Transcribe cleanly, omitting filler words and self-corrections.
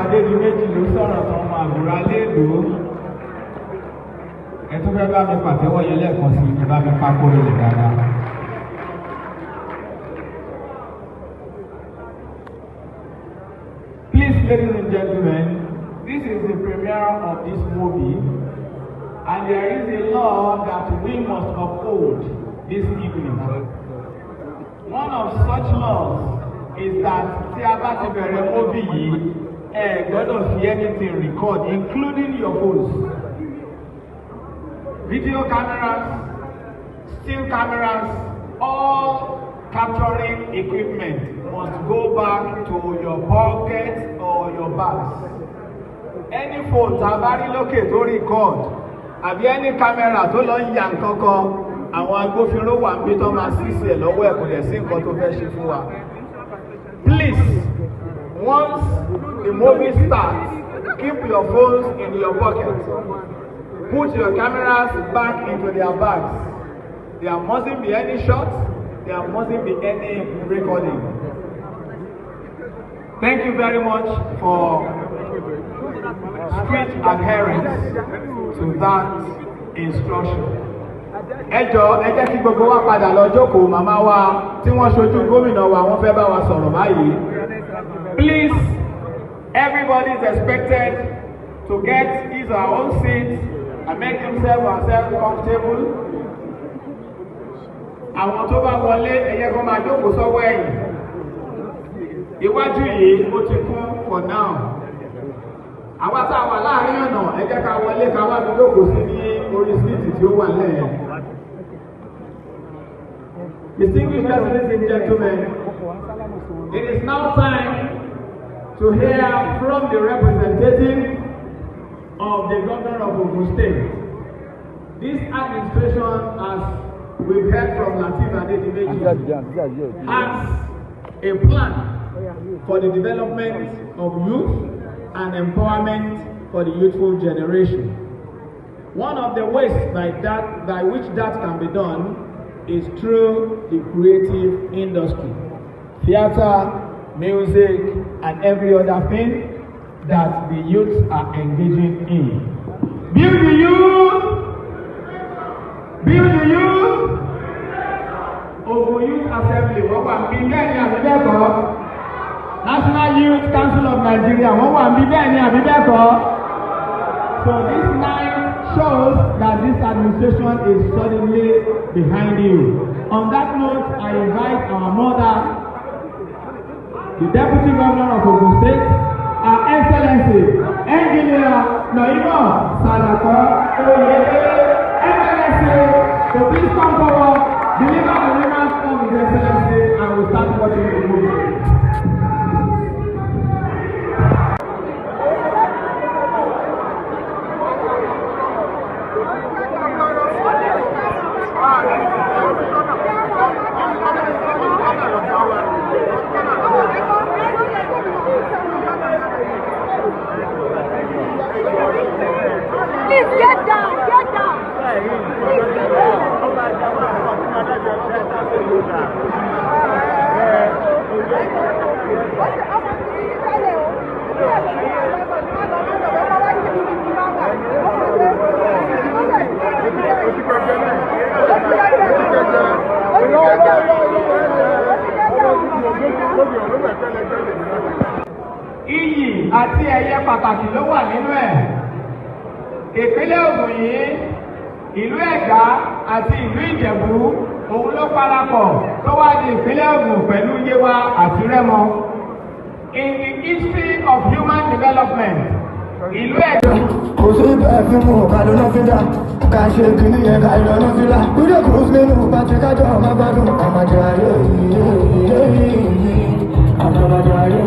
Adedimeji ló sọ̀rọ̀ tán ọmọ àgùrà léèlú. Ẹ tún fẹ́ bá mi pàtẹ́wọ́ yẹn lẹ́ẹ̀kan sí ẹ bá mi pákó ilẹ̀ dáadáa. Please, ladies and gentlemen, this is the premiere of this movie, and there is a law that we must uphold this evening. One of such laws is that tí a bá ti bẹ̀rẹ̀ movie yìí, ẹ gbọ́dọ̀ fi anything record, including your phones. Video cameras, still cameras, all capturing equipment must go back to your pocket or your bags. Any phone tá a bá rí lókè tó record, àbí any camera tó lọ ń ya nǹkan kan, àwọn agbófinró wà ń bí tó máa ṣíṣe ẹ̀ lọ́wọ́ ẹ̀ kò dẹ̀ sí nǹkan tó fẹ́ ṣe fún wa. Please, once the movie starts, keep your phones in your pocket. Put your cameras back into their bags. There mustn't be any shots. There mustn't be any recording. Thank you very much for strict adherence to that instruction. Ẹ jẹ́ kí gbogbo wa padà lọ jókòó. Màmá wa tí wọ́n ṣojú gómìnà wa wọ́n fẹ́ bá wa sọ̀rọ̀ báyìí. Please, everybody is expected to get his or her own seat and make himself or herself comfortable. Àwọn tó bá wọlé ẹ̀yẹ kan máa jókòó sọ́wọ́ ẹ̀yìn. Iwájú yìí ó ti kún for now. Àwa tá a wà láàrin ọ̀nà ẹ jẹ́ ká wọlé ká wá fi jókòó sí ní orí síìtì tí ó wà lẹ́yìn. Distinguished ladies and gentlemen, it is now time to hear from the representative of the governor of Ogun State. This administration, as we've heard from Lateef Adedimeji, has a plan for the development of youth and empowerment for the youthful generation. One of the ways by which that can be done is through the creative industry, theater, music, and every other thing that the youths are engaging in. Build the youth! Build the youth! Ogun Youth Assembly, wọ́n wà ní bẹ́ẹ̀ ni àbí bẹ́ẹ̀ kọ́? National Youth Council of Nigeria, wọ́n wà ní bẹ́ẹ̀ ni àbí bẹ́ẹ̀ kọ́? So this night shows that this administration is solidly behind you. On that note, I invite our mother, the Deputy Governor of Ogun State, Her Excellency, Engineer Noimo Salako Oyedele, Excellency, to please come forward, deliver the remarks of His Excellency, and we'll start watching the movie. Please get down, get down. Please get down. Iyì àti ẹ̀yẹ pàtàkì ló wà nínú ẹ̀. Ìpínlẹ̀ Ògùn yìí, ìlú Ẹ̀gbá àti ìlú Ìjẹ̀bú òun ló parapọ̀ tó wá di ìpínlẹ̀ Ògùn pẹ̀lú Yewa àti Rẹ́mọ. In the history of human development, ìlú Ẹ̀gbá. Kò sí bẹ́ẹ̀ fún mu kàdó náà fi dá, ká ṣe kìíní yẹn ká ìlọ náà fi là. Kúrò kúrò nínú pàtí kájọ ọmọ gbádùn, ọmọdé ayé yìí, ọmọdé ayé.